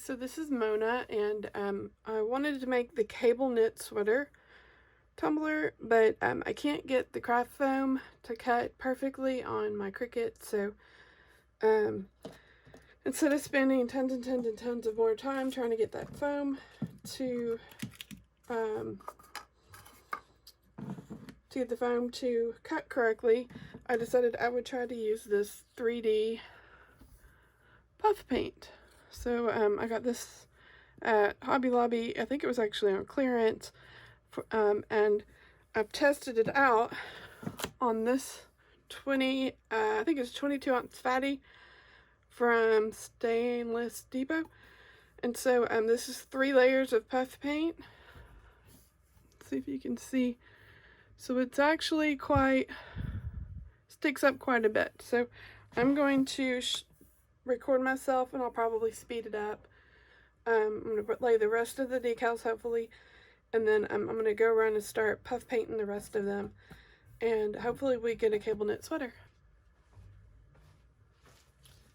so this is Mona, and I wanted to make the cable knit sweater tumbler, but I can't get the craft foam to cut perfectly on my Cricut, so instead of spending tons and tons and tons of more time trying to get that foam to get the foam to cut correctly, I decided I would try to use this 3D puff paint. So I got this at Hobby Lobby. I think it was actually on clearance, and I've tested it out on this I think it's 22-ounce fatty from Stainless Depot. And so this is 3 layers of puff paint. Let's see if you can see. So it's actually sticks up quite a bit. So I'm going to record myself, and I'll probably speed it up. I'm going to lay the rest of the decals, hopefully, and then I'm going to go around and start puff painting the rest of them, and hopefully we get a cable knit sweater.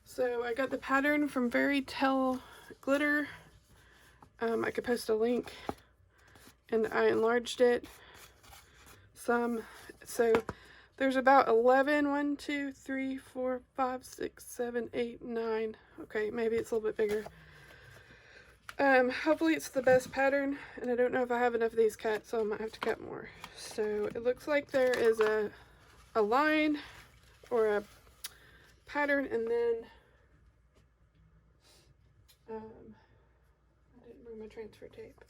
So I got the pattern from Fairy Tale Glitter. I could post a link, and I enlarged it some. So there's about 11, 1, 2, 3, 4, 5, 6, 7, 8, 9. Okay, maybe it's a little bit bigger. Hopefully it's the best pattern, and I don't know if I have enough of these cut, so I might have to cut more. So it looks like there is a line or a pattern, and then I didn't bring my transfer tape.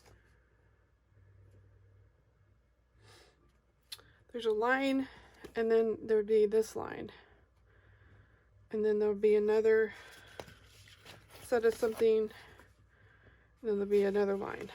There's a line, and then there'd be this line, and then there'll be another set of something, and then there'll be another line.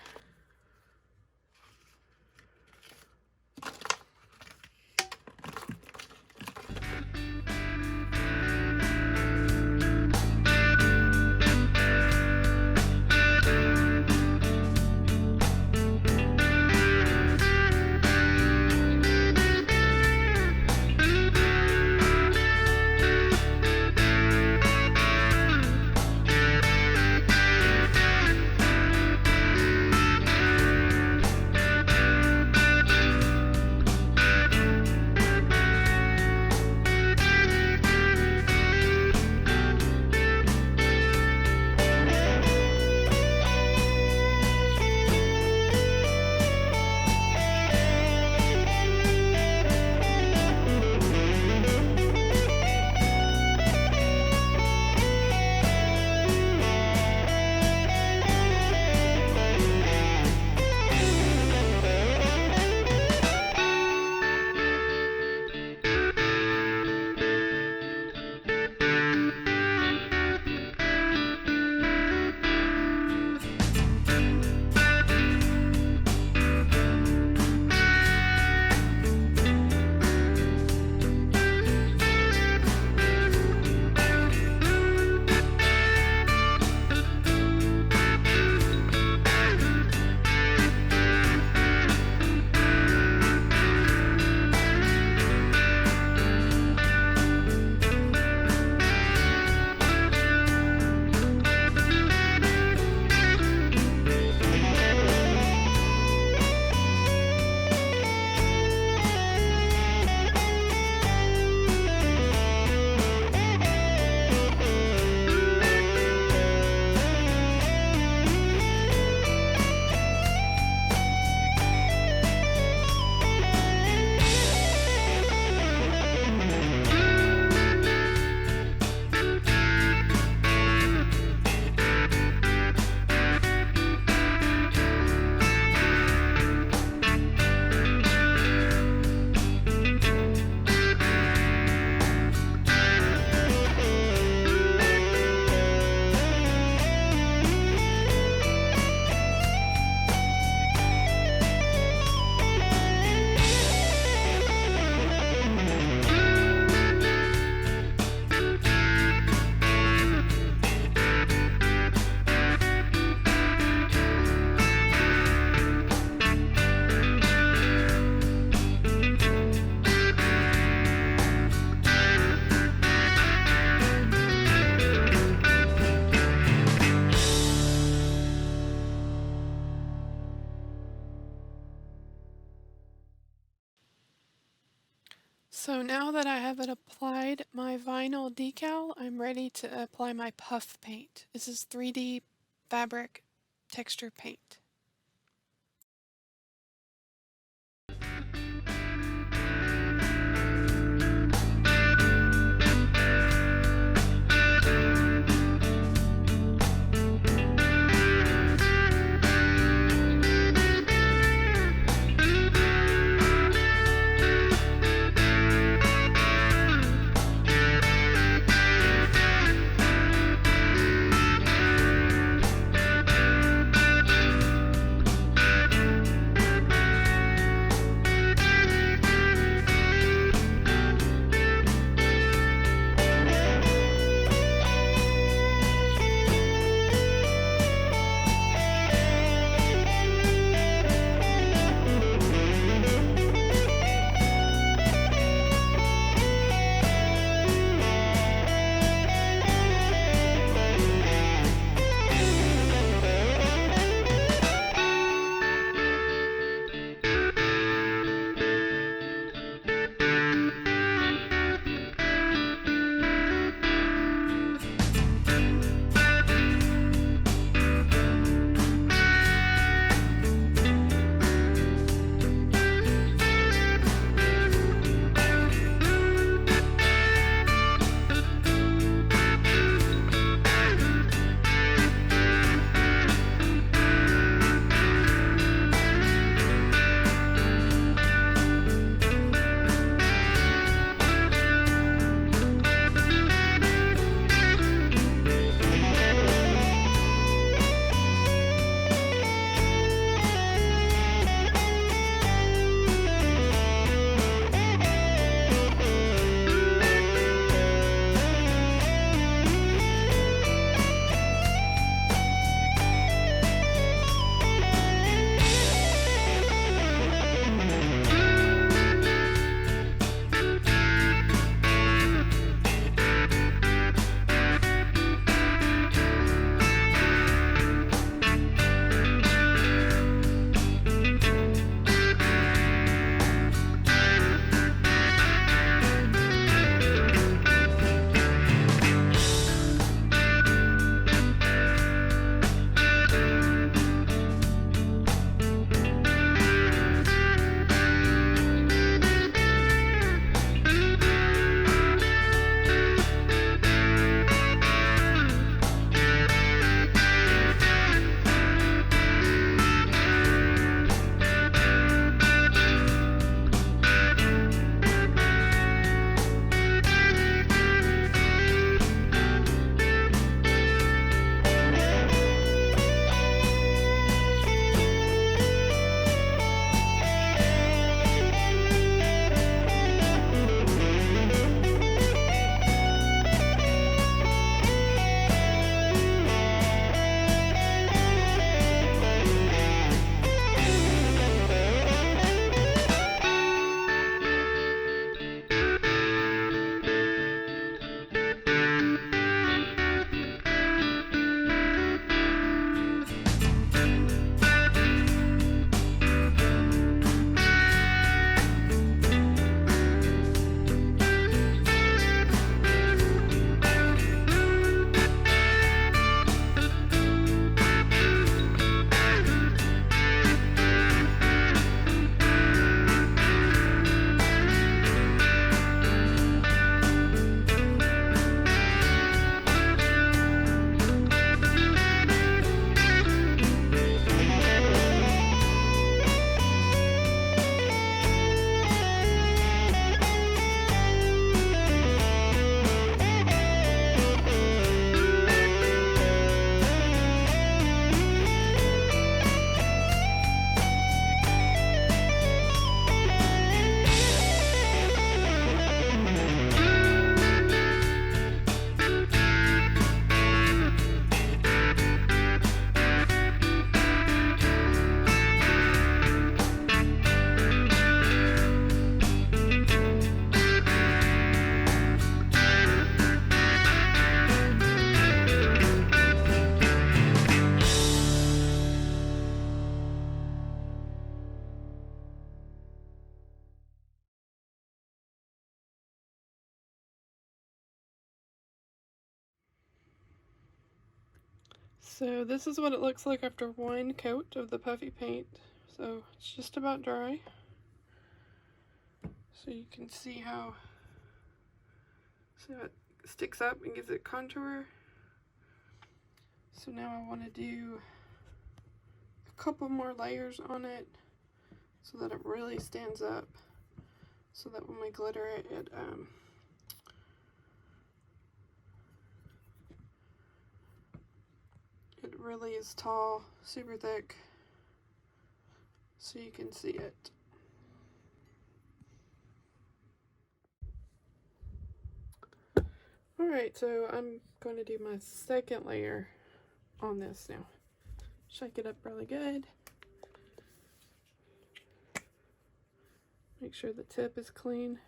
So now that I have it applied my vinyl decal, I'm ready to apply my puff paint. This is 3D fabric texture paint. So this is what it looks like after one coat of the puffy paint. So it's just about dry. So you can see how it sticks up and gives it contour. So now I want to do a couple more layers on it so that it really stands up, so that when we glitter it, it really is tall, super thick, so you can see it. Alright, so I'm going to do my second layer on this now. Shake it up really good. Make sure the tip is clean.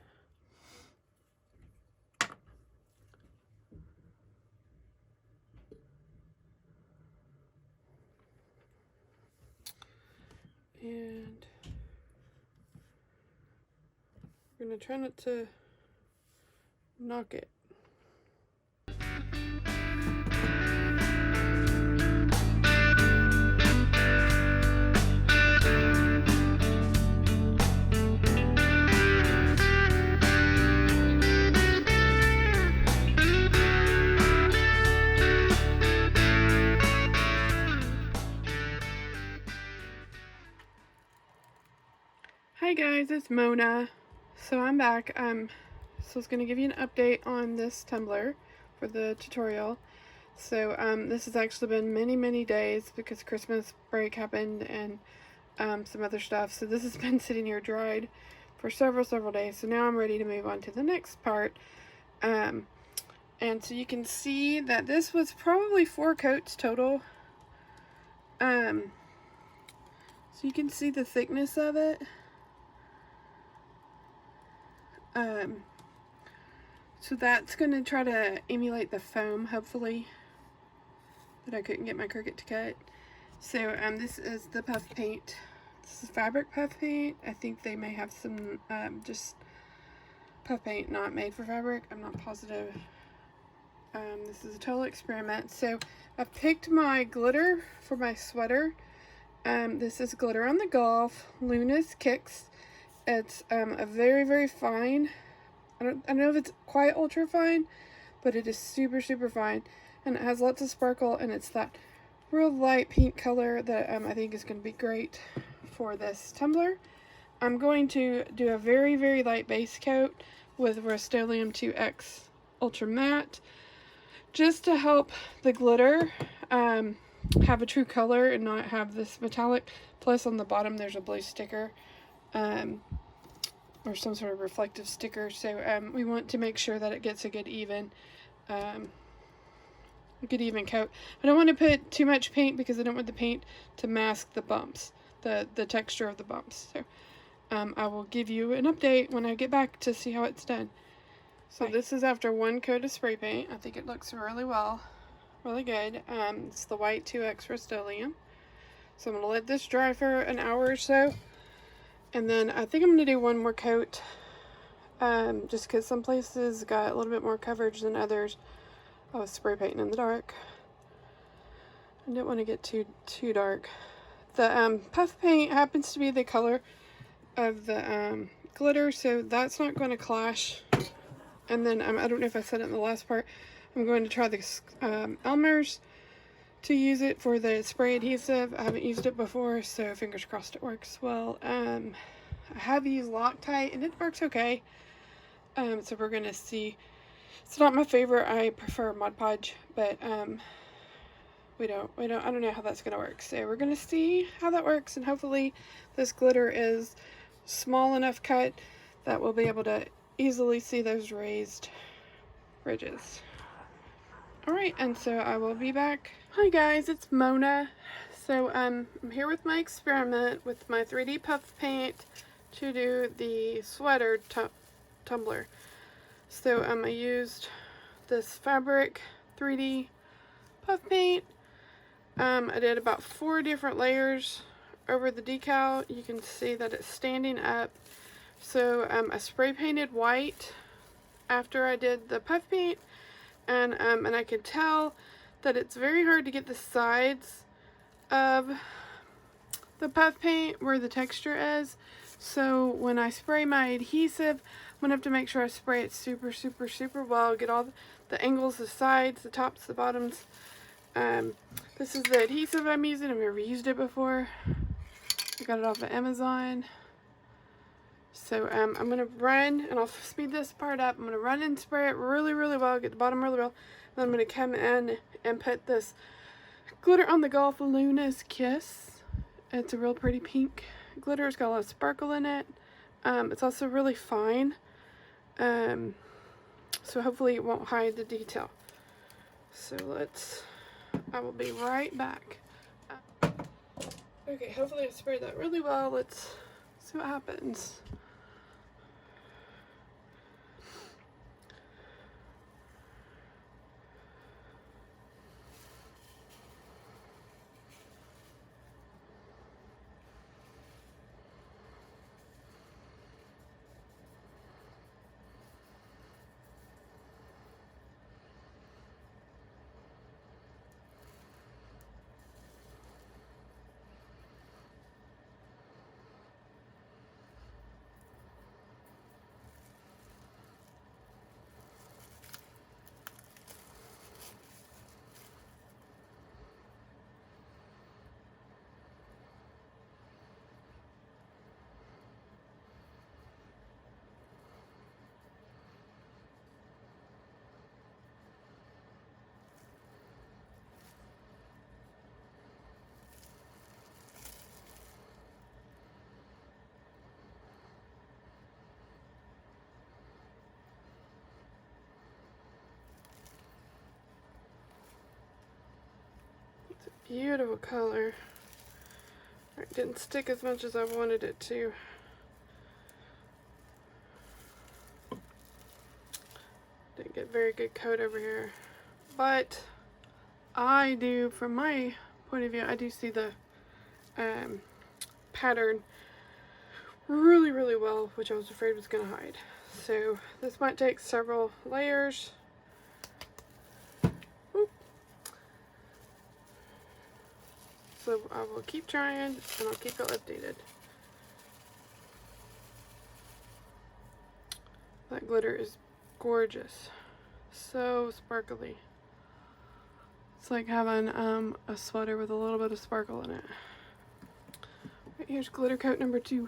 And we're going to try not to knock it. Hi guys, it's Mona. So I'm back. So I was going to give you an update on this tumbler for the tutorial. So this has actually been many days because Christmas break happened and some other stuff. So this has been sitting here dried for several days. So now I'm ready to move on to the next part. And so you can see that this was probably 4 coats total. So you can see the thickness of it. So that's going to try to emulate the foam, hopefully, that I couldn't get my Cricut to cut. So this is the puff paint. This is fabric puff paint. I think they may have some just puff paint not made for fabric. I'm not positive. This is a total experiment. So I've picked my glitter for my sweater. This is Glitter on the Golf Luna's Kicks. It's a very fine. I don't know if it's quite ultra fine, but it is super fine, and it has lots of sparkle, and it's that real light pink color that I think is going to be great for this tumbler. I'm going to do a very light base coat with Rust-Oleum 2X Ultra Matte, just to help the glitter have a true color and not have this metallic. Plus on the bottom there's a blue sticker. Or some sort of reflective sticker, so we want to make sure that it gets a good even coat. I don't want to put too much paint because I don't want the paint to mask the bumps, the texture of the bumps. So I will give you an update when I get back to see how it's done. So this is after 1 coat of spray paint. I think it looks really good. It's the white 2X Rust-Oleum. So I'm going to let this dry for an hour or so. And then I think I'm going to do 1 more coat, just because some places got a little bit more coverage than others. I was spray painting in the dark. I didn't want to get too dark. The puff paint happens to be the color of the glitter, so that's not going to clash. And then I don't know if I said it in the last part, I'm going to try the Elmer's to use it for the spray adhesive. I haven't used it before, so fingers crossed it works well. I have used Loctite and it works okay. So we're gonna see. It's not my favorite. I prefer Mod Podge, but I don't know how that's gonna work. So we're gonna see how that works, and hopefully this glitter is small enough cut that we'll be able to easily see those raised ridges. Alright, and so I will be back. Hi guys, it's Mona. So I'm here with my experiment with my 3D puff paint to do the sweater tumbler. So I used this fabric 3D puff paint. I did about 4 different layers over the decal. You can see that it's standing up. So I spray painted white after I did the puff paint. And I could tell that it's very hard to get the sides of the puff paint where the texture is. So when I spray my adhesive, I'm going to have to make sure I spray it super, super, super well. Get all the angles, the sides, the tops, the bottoms. This is the adhesive I'm using. I've never used it before. I got it off of Amazon. So I'm going to run, and I'll speed this part up. I'm going to run and spray it really, really well, get the bottom really well. Then I'm going to come in and put this glitter on the Golf Luna's Kiss. It's a real pretty pink glitter. It's got a lot of sparkle in it. It's also really fine. So hopefully it won't hide the detail. So I will be right back. Okay, hopefully I sprayed that really well. Let's see what happens. Beautiful color. It didn't stick as much as I wanted it to. Didn't get very good coat over here. But I do, from my point of view, I do see the pattern really, really well, which I was afraid was going to hide. So this might take several layers. So I will keep trying, and I'll keep it updated. That glitter is gorgeous. So sparkly. It's like having a sweater with a little bit of sparkle in it. Right, here's glitter coat number 2.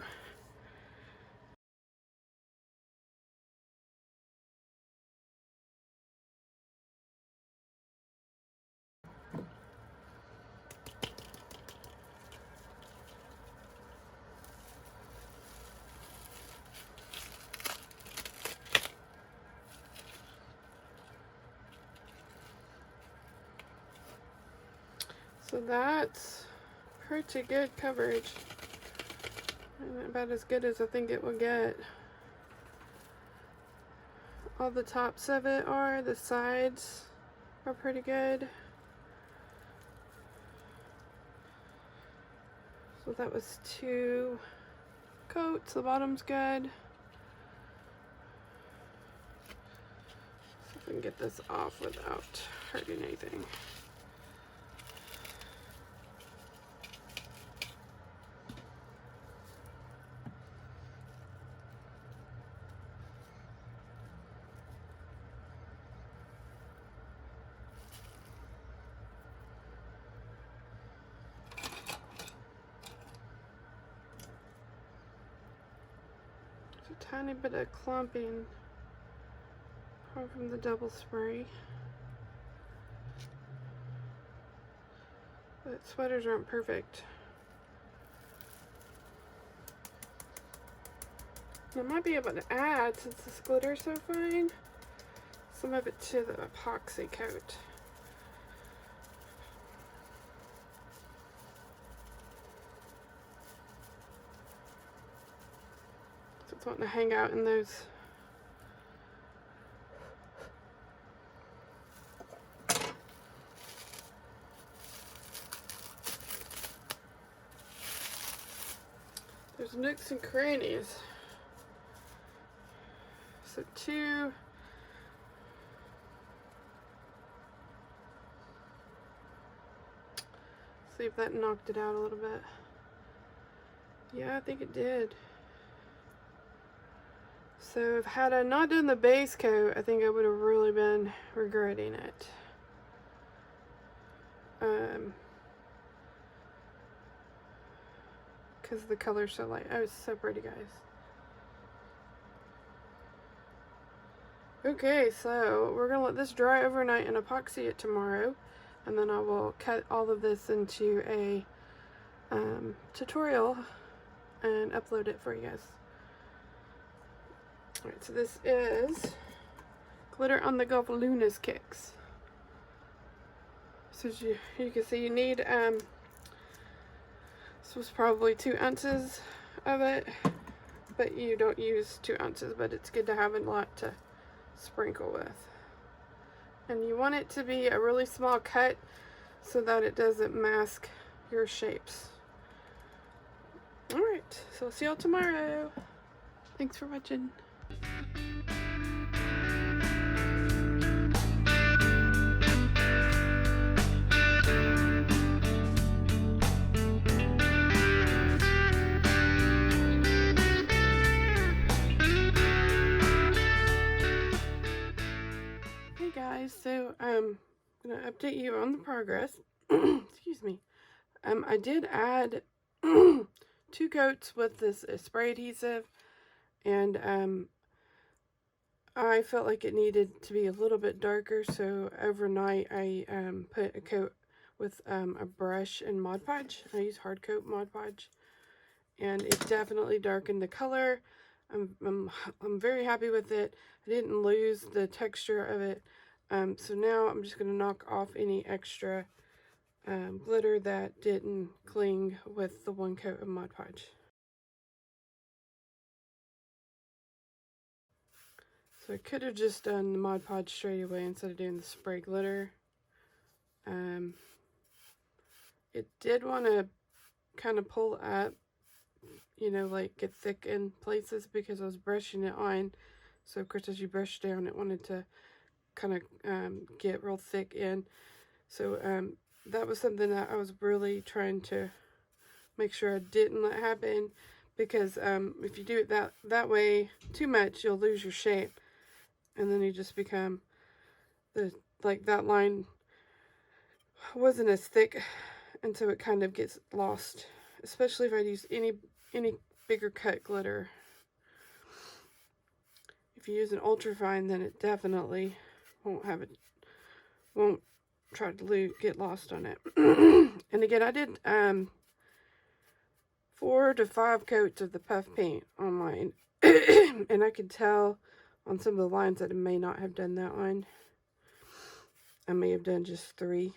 So that's pretty good coverage. And about as good as I think it will get. All the tops of it are, the sides are pretty good. So that was 2 coats, the bottom's good. See if we can get this off without hurting anything. Tiny bit of clumping from the double spray. But sweaters aren't perfect. I might be able to add, since this glitter is so fine, some of it to the epoxy coat. It's wanting to hang out in those. There's nooks and crannies. So 2. See if that knocked it out a little bit. Yeah, I think it did. So had I not done the base coat, I think I would have really been regretting it. Because the color's so light. Oh, it's so pretty, guys. Okay, so we're going to let this dry overnight and epoxy it tomorrow. And then I will cut all of this into a tutorial and upload it for you guys. Alright, so this is Glitter on the Gulf Luna's Kicks. So as you can see, you need, this was probably 2 ounces of it, but you don't use 2 ounces, but it's good to have a lot to sprinkle with. And you want it to be a really small cut so that it doesn't mask your shapes. Alright, so I'll see y'all tomorrow. Thanks for watching. Hey guys, so I'm gonna update you on the progress. Excuse me. I did add 2 coats with this spray adhesive, and I felt like it needed to be a little bit darker, so overnight I put a coat with a brush and Mod Podge. I use hard coat Mod Podge, and it definitely darkened the color. I'm very happy with it. I didn't lose the texture of it. So now I'm just going to knock off any extra glitter that didn't cling with the 1 coat of Mod Podge. So I could have just done the Mod Podge straight away instead of doing the spray glitter. It did want to kind of pull up, you know, like get thick in places because I was brushing it on. So of course as you brush down, it wanted to kind of get real thick in. So that was something that I was really trying to make sure I didn't let happen, because if you do it that way too much, you'll lose your shape, and then you just become like that line wasn't as thick, and so it kind of gets lost, especially if I use any bigger cut glitter. If you use an ultra fine, then it definitely won't try to get lost on it. And again, I did 4 to 5 coats of the puff paint on mine. And I could tell on some of the lines that I may not have done that one. I may have done just 3.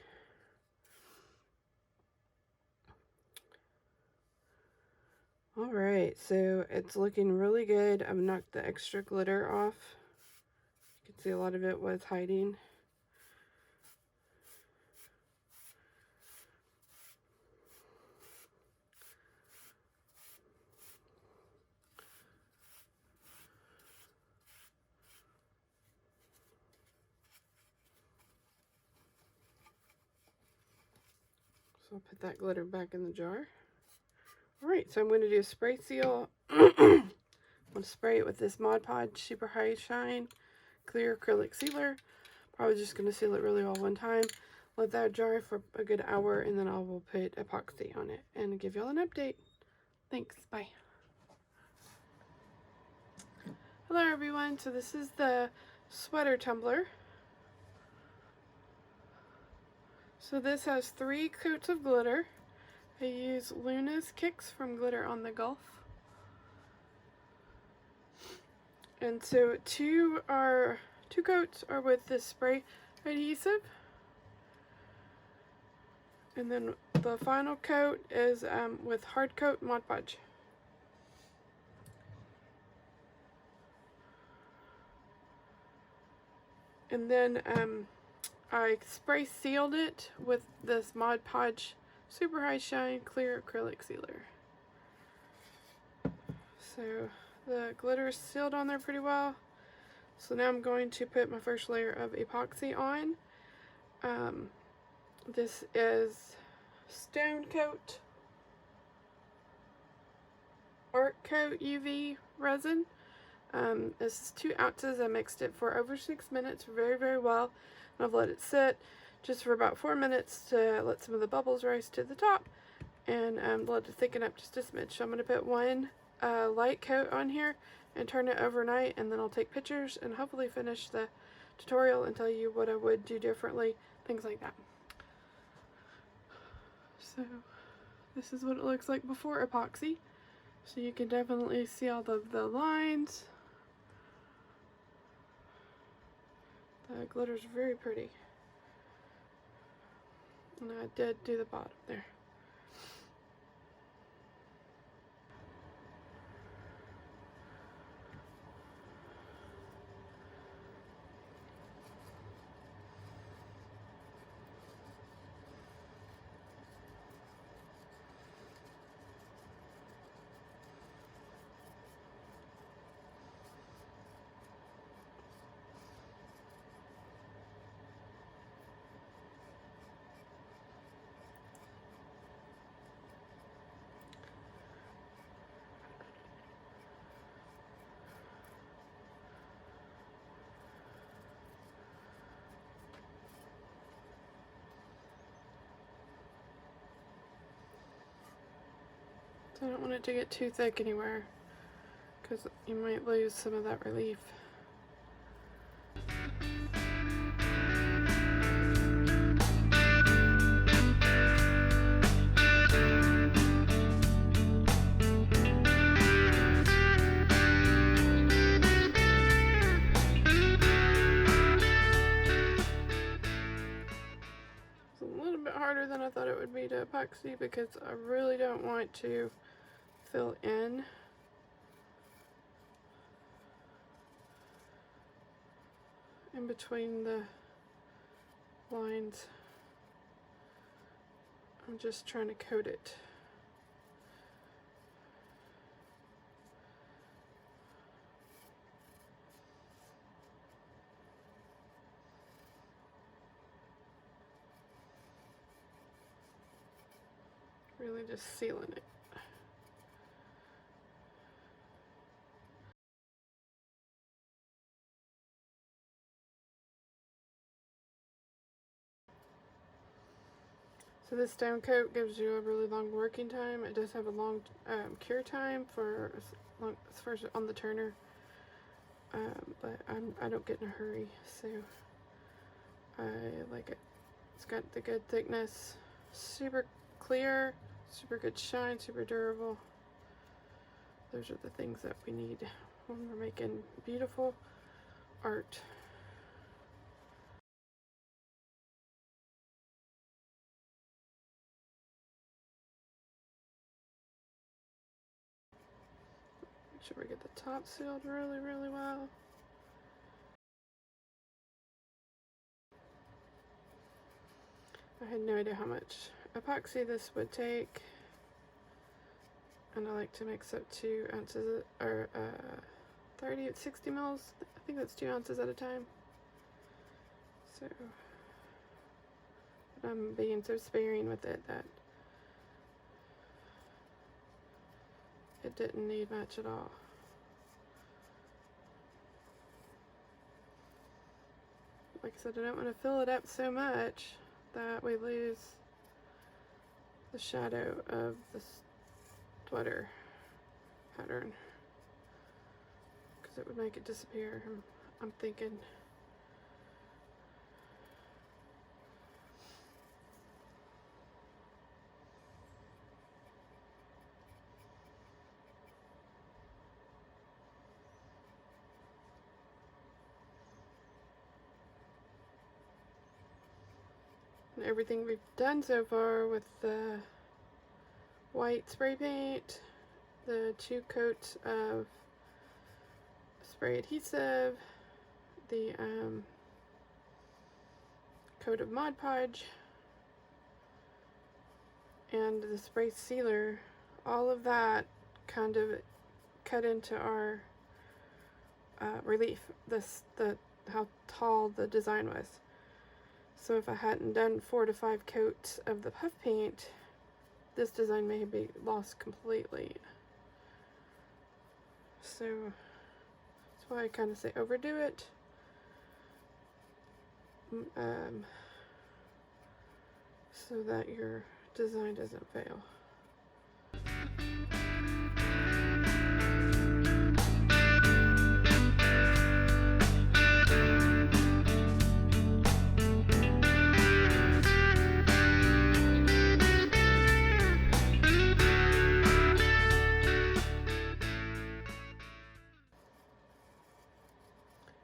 Alright, so it's looking really good. I've knocked the extra glitter off. You can see a lot of it was hiding. So I'll put that glitter back in the jar. Alright, so I'm going to do a spray seal. I'm going to spray it with this Mod Podge Super High Shine Clear Acrylic Sealer. Probably just going to seal it really all one time. Let that dry for a good hour, and then I will put epoxy on it and give y'all an update. Thanks, bye. Hello everyone, so this is the sweater tumbler. So this has 3 coats of glitter. I use Luna's Kicks from Glitter on the Gulf. And so 2 coats are with this spray adhesive. And then the final coat is with hard coat Mod Podge. And then I spray sealed it with this Mod Podge Super High Shine Clear Acrylic Sealer. So the glitter is sealed on there pretty well. So now I'm going to put my first layer of epoxy on. This is Stone Coat Art Coat UV resin. This is 2 ounces. I mixed it for over 6 minutes very, very well. And I've let it sit just for about 4 minutes to let some of the bubbles rise to the top, and let it thicken up just a smidge. So I'm going to put one light coat on here and turn it overnight, and then I'll take pictures and hopefully finish the tutorial and tell you what I would do differently, things like that. So this is what it looks like before epoxy. So you can definitely see all the lines. The glitter's very pretty. And I did do the bottom there. I don't want it to get too thick anywhere, because you might lose some of that relief. It's a little bit harder than I thought it would be to epoxy, because I really don't want to fill in between the lines. I'm just trying to coat it. Really just sealing it. So this stone coat gives you a really long working time. It does have a long cure time for as far as on the turner, but I don't get in a hurry, so I like it. It's got the good thickness, super clear, super good shine, super durable. Those are the things that we need when we're making beautiful art. Make sure we get the top sealed really, really well. I had no idea how much epoxy this would take, and I like to mix up 2 ounces or 60 mils. I think that's 2 ounces at a time. So, but I'm being so sparing with it that it didn't need much at all. Like I said, I don't want to fill it up so much that we lose the shadow of the sweater pattern, because it would make it disappear. I'm thinking. And everything we've done so far with the white spray paint, the 2 coats of spray adhesive, the coat of Mod Podge, and the spray sealer, all of that kind of cut into our relief, how tall the design was. So if I hadn't done 4 to 5 coats of the puff paint, this design may be lost completely. So that's why I kind of say overdo it. So that your design doesn't fail.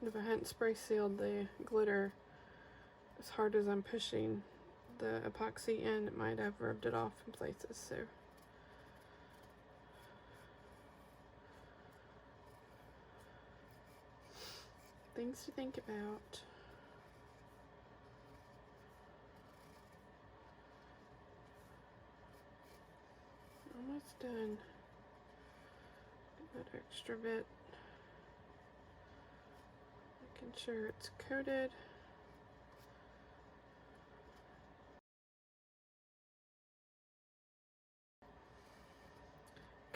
If I hadn't spray sealed the glitter as hard as I'm pushing the epoxy in, it might have rubbed it off in places. So things to think about. Almost done. Get that extra bit. Making sure it's coated.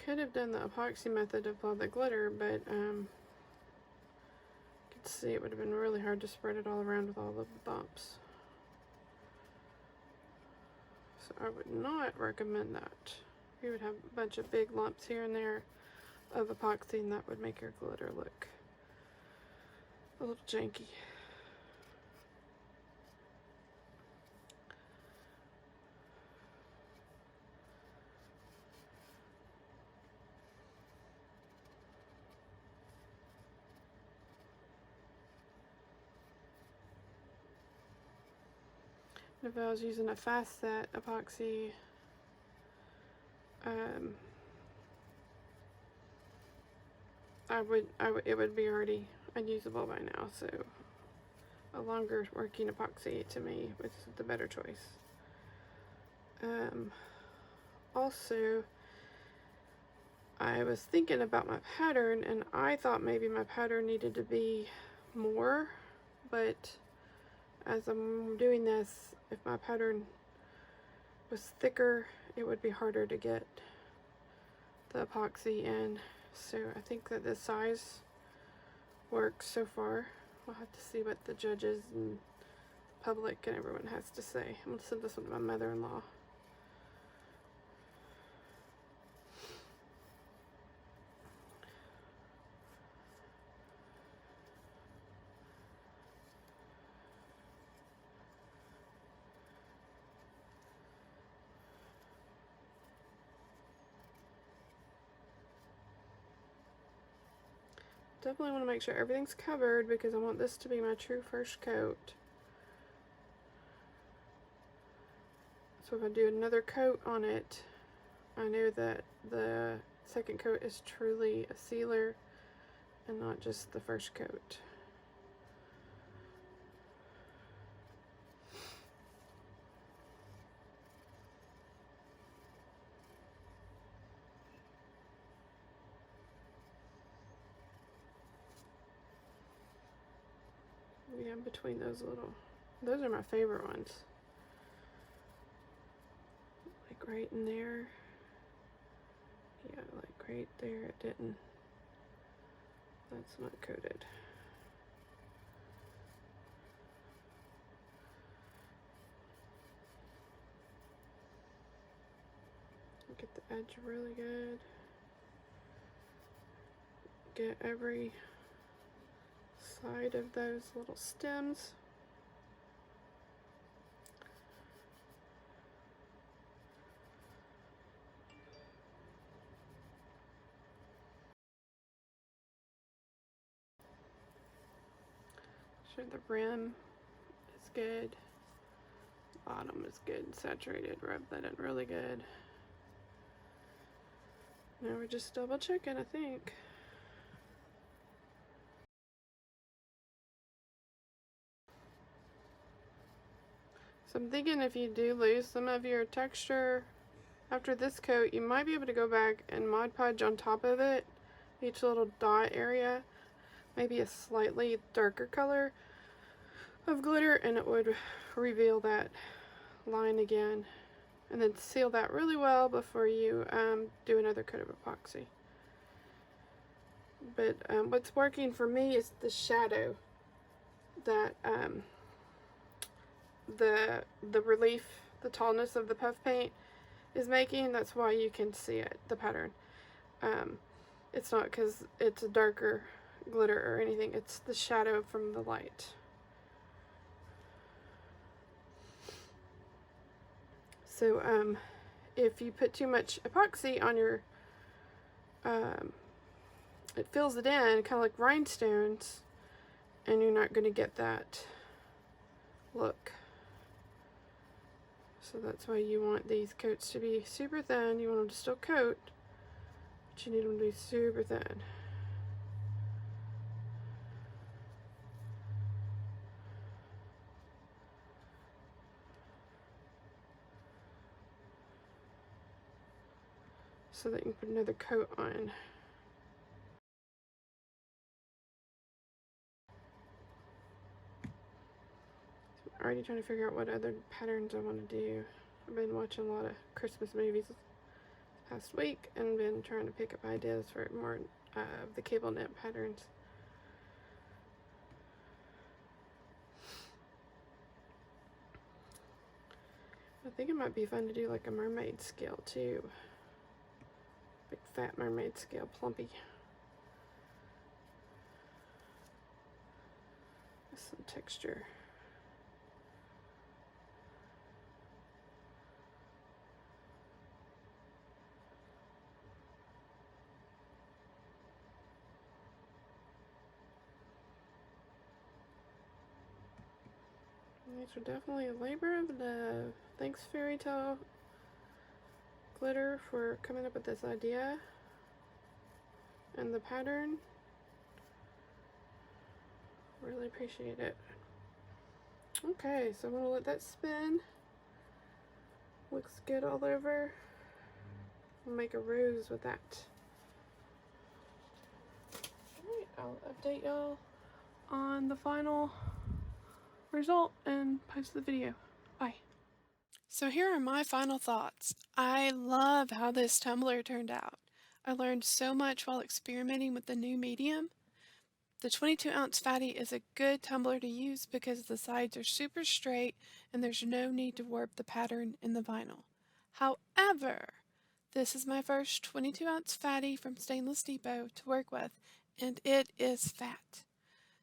Could have done the epoxy method to apply the glitter, but you could see it would have been really hard to spread it all around with all the bumps. So I would not recommend that. You would have a bunch of big lumps here and there of epoxy, and that would make your glitter look a little janky. If I was using a fast set epoxy, it would be already unusable by now. So a longer working epoxy to me was the better choice. Also, I was thinking about my pattern, and I thought maybe my pattern needed to be more, but as I'm doing this, if my pattern was thicker, it would be harder to get the epoxy in. So I think that this size works so far. We'll have to see what the judges and public and everyone has to say. I'm gonna send this one to my mother-in-law. Definitely want to make sure everything's covered because I want this to be my true first coat. So if I do another coat on it, I know that the second coat is truly a sealer and not just the first coat. Yeah, between those are my favorite ones. Like right in there. Yeah, like right there, it didn't. That's not coated. Get the edge really good. Get every side of those little stems. Sure the rim is good. Bottom is good, saturated. Rub that in really good. Now we're just double checking, I think. So I'm thinking if you do lose some of your texture after this coat, you might be able to go back and Mod Podge on top of it, each little dot area, maybe a slightly darker color of glitter, and it would reveal that line again. and then seal that really well before you do another coat of epoxy. But what's working for me is the shadow that the relief, the tallness of the puff paint is making. That's why you can see it, the pattern. It's not because it's a darker glitter or anything, it's the shadow from the light. So if you put too much epoxy on your, it fills it in, kind of like rhinestones, and you're not going to get that look. So that's why you want these coats to be super thin. You want them to still coat, but you need them to be super thin. So that you can put another coat on. I'm already trying to figure out what other patterns I want to do. I've been watching a lot of Christmas movies this past week and been trying to pick up ideas for more of the cable knit patterns. I think it might be fun to do like a mermaid scale too. Big fat mermaid scale, plumpy. With some texture. These are definitely a labor of love. Thanks, Fairy Tale Glitter, for coming up with this idea and the pattern. Really appreciate it. Okay, so I'm gonna let that spin. Looks good all over. I'll make a rose with that. Alright, I'll update y'all on the final result and post the video. Bye. So here are my final thoughts. I love how this tumbler turned out. I learned so much while experimenting with the new medium. The 22-ounce fatty is a good tumbler to use because the sides are super straight and there's no need to warp the pattern in the vinyl. However, this is my first 22-ounce fatty from Stainless Depot to work with, and it is fat.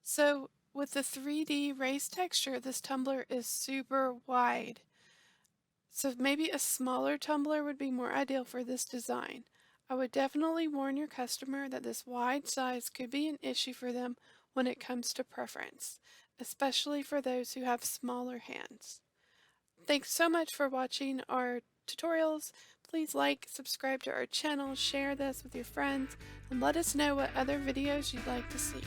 So with the 3D raised texture, this tumbler is super wide. So maybe a smaller tumbler would be more ideal for this design. I would definitely warn your customer that this wide size could be an issue for them when it comes to preference, especially for those who have smaller hands. Thanks so much for watching our tutorials. Please like, subscribe to our channel, share this with your friends, and let us know what other videos you'd like to see.